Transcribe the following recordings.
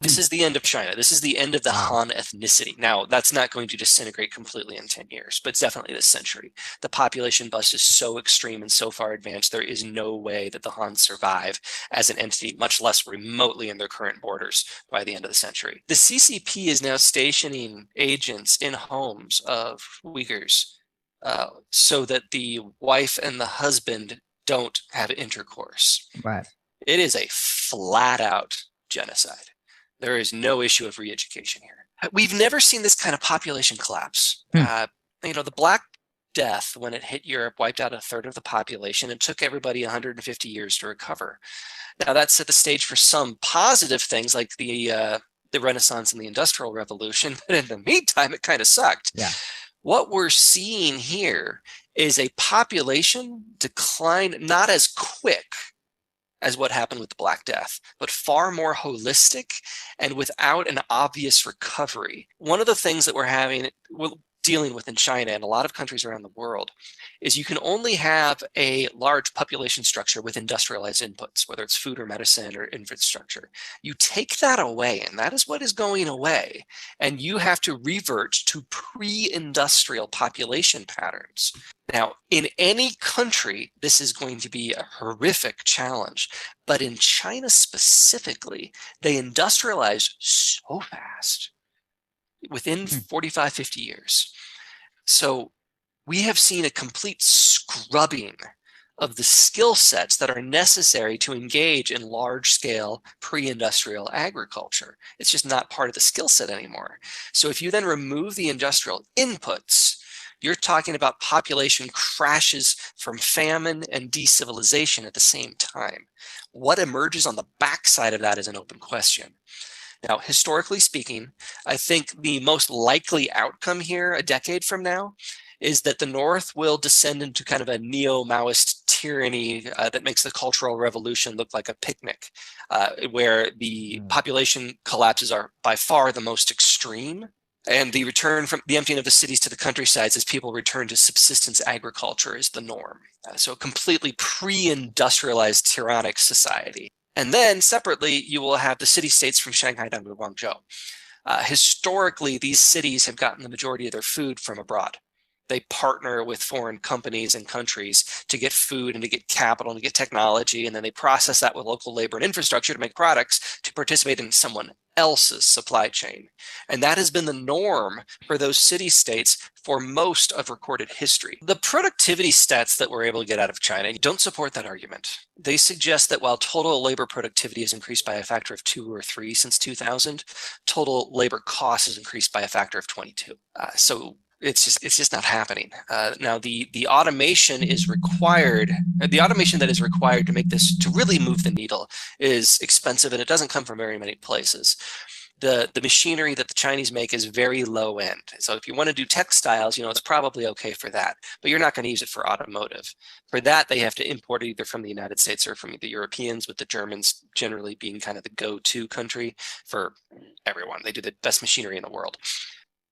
This is the end of China. This is the end of the Han ethnicity. Now, that's not going to disintegrate completely in 10 years, but definitely this century. The population bust is so extreme and so far advanced, there is no way that the Han survive as an entity, much less remotely in their current borders by the end of the century. The CCP is now stationing agents in homes of Uyghurs so that the wife and the husband don't have intercourse. Right. It is a flat out genocide. There is no issue of re-education here. We've never seen this kind of population collapse. Hmm. The Black Death, when it hit Europe, wiped out a third of the population. It took everybody 150 years to recover. Now, that set the stage for some positive things like the Renaissance and the Industrial Revolution, but in the meantime, it kind of sucked. Yeah. What we're seeing here is a population decline, not as quick as what happened with the Black Death, but far more holistic and without an obvious recovery. One of the things that we're dealing with in China and a lot of countries around the world is you can only have a large population structure with industrialized inputs, whether it's food or medicine or infrastructure. You take that away, and that is what is going away, and you have to revert to pre-industrial population patterns. Now, in any country, this is going to be a horrific challenge, but in China specifically, they industrialized so fast within Hmm. 45, 50 years. So we have seen a complete scrubbing of the skill sets that are necessary to engage in large scale pre-industrial agriculture. It's just not part of the skill set anymore. So if you then remove the industrial inputs, you're talking about population crashes from famine and decivilization at the same time. What emerges on the backside of that is an open question. Now, historically speaking, I think the most likely outcome here a decade from now is that the North will descend into kind of a neo-Maoist tyranny that makes the Cultural Revolution look like a picnic, where the Hmm. population collapses are by far the most extreme. And the return from the emptying of the cities to the countrysides as people return to subsistence agriculture is the norm. So a completely pre-industrialized tyrannic society. And then separately, you will have the city-states from Shanghai down to Guangzhou. Historically, these cities have gotten the majority of their food from abroad. They partner with foreign companies and countries to get food and to get capital and to get technology, and then they process that with local labor and infrastructure to make products to participate in someone else's supply chain. And that has been the norm for those city states for most of recorded history. The productivity stats that we're able to get out of China don't support that argument. They suggest that while total labor productivity has increased by a factor of 2 or 3 since 2000, total labor cost has increased by a factor of 22. So it's just not happening. Now the automation is required. The automation that is required to make this to really move the needle is expensive, and it doesn't come from very many places. The machinery that the Chinese make is very low end. So if you want to do textiles, it's probably okay for that, but you're not going to use it for automotive. For that, they have to import it either from the United States or from the Europeans, with the Germans generally being kind of the go-to country for everyone. They do the best machinery in the world.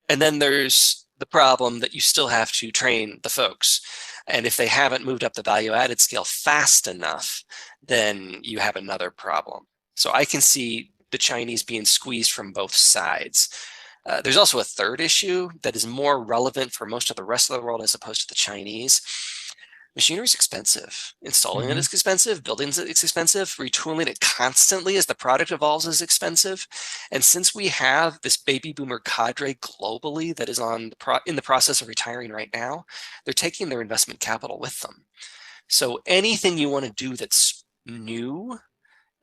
And then there's the problem that you still have to train the folks. And if they haven't moved up the value added scale fast enough, then you have another problem. So I can see the Chinese being squeezed from both sides. There's also a third issue that is more relevant for most of the rest of the world as opposed to the Chinese. Machinery is expensive. Installing it Hmm. is expensive. Building it is expensive. Retooling it constantly as the product evolves is expensive. And since we have this baby boomer cadre globally that is in the process of retiring right now, they're taking their investment capital with them. So anything you want to do that's new,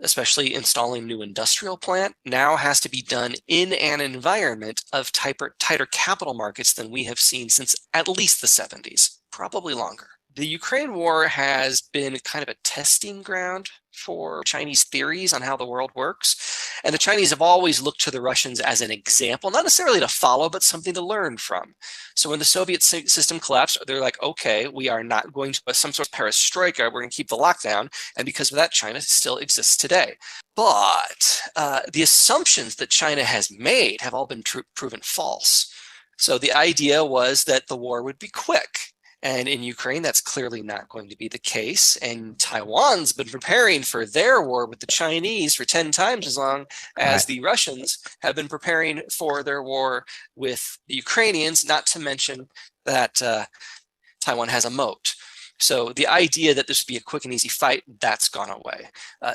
especially installing new industrial plant, now has to be done in an environment of tighter capital markets than we have seen since at least the 70s, probably longer. The Ukraine war has been kind of a testing ground for Chinese theories on how the world works. And the Chinese have always looked to the Russians as an example, not necessarily to follow, but something to learn from. So when the Soviet system collapsed, they're like, okay, we are not going to some sort of perestroika. We're going to keep the lockdown. And because of that, China still exists today. But the assumptions that China has made have all been proven false. So the idea was that the war would be quick And in Ukraine, that's clearly not going to be the case. And Taiwan's been preparing for their war with the Chinese for 10 times as long as Right. the Russians have been preparing for their war with the Ukrainians, not to mention that Taiwan has a moat. So the idea that this would be a quick and easy fight, that's gone away.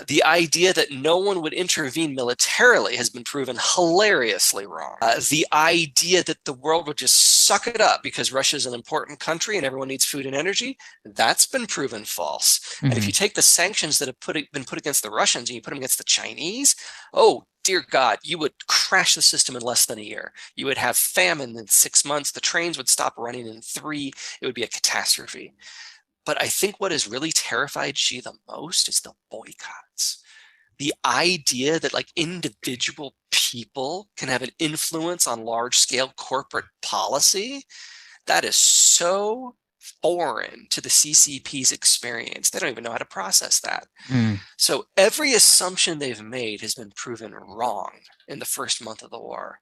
The idea that no one would intervene militarily has been proven hilariously wrong. The idea that the world would just suck it up because Russia is an important country and everyone needs food and energy, that's been proven false. And if you Hmm. take the sanctions that have been put against the Russians and you put them against the Chinese, oh, dear God, you would crash the system in less than a year. You would have famine in 6 months. The trains would stop running in 3. It would be a catastrophe. But I think what has really terrified Xi the most is the boycotts. The idea that like individual people can have an influence on large scale corporate policy, that is so foreign to the CCP's experience. They don't even know how to process that. Mm. So every assumption they've made has been proven wrong in the first month of the war.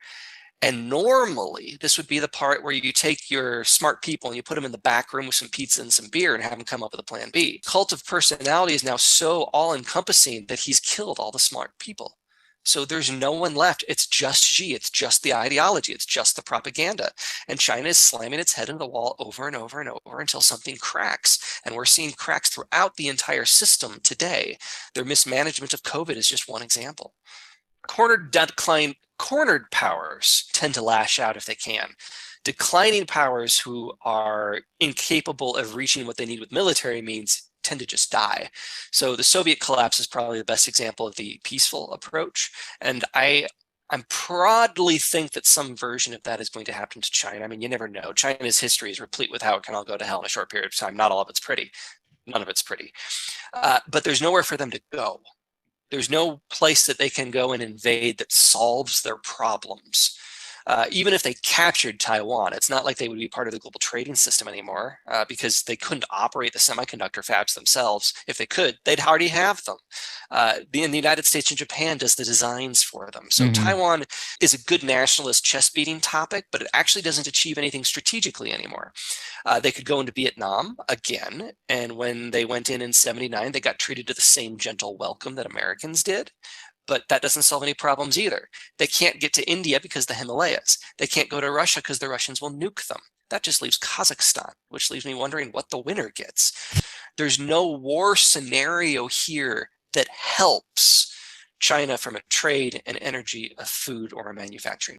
And normally, this would be the part where you take your smart people and you put them in the back room with some pizza and some beer and have them come up with a plan B. Cult of personality is now so all encompassing that he's killed all the smart people. So there's no one left. It's just Xi. It's just the ideology. It's just the propaganda. And China is slamming its head into the wall over and over and over until something cracks. And we're seeing cracks throughout the entire system today. Their mismanagement of COVID is just one example. Cornered powers tend to lash out if they can. Declining powers who are incapable of reaching what they need with military means tend to just die. So the Soviet collapse is probably the best example of the peaceful approach. And I'm proudly think that some version of that is going to happen to China. I mean, you never know. China's history is replete with how it can all go to hell in a short period of time. Not all of it's pretty. None of it's pretty. But there's nowhere for them to go. There's no place that they can go and invade that solves their problems. Even if they captured Taiwan, it's not like they would be part of the global trading system anymore because they couldn't operate the semiconductor fabs themselves. If they could, they'd already have them. In the United States and Japan does the designs for them. So Hmm. Taiwan is a good nationalist chest beating topic, but it actually doesn't achieve anything strategically anymore. They could go into Vietnam again, and when they went in '79, they got treated to the same gentle welcome that Americans did. But that doesn't solve any problems either. They can't get to India because of the Himalayas. They can't go to Russia because the Russians will nuke them. That just leaves Kazakhstan, which leaves me wondering what the winner gets. There's no war scenario here that helps China from a trade, an energy, a food, or a manufacturing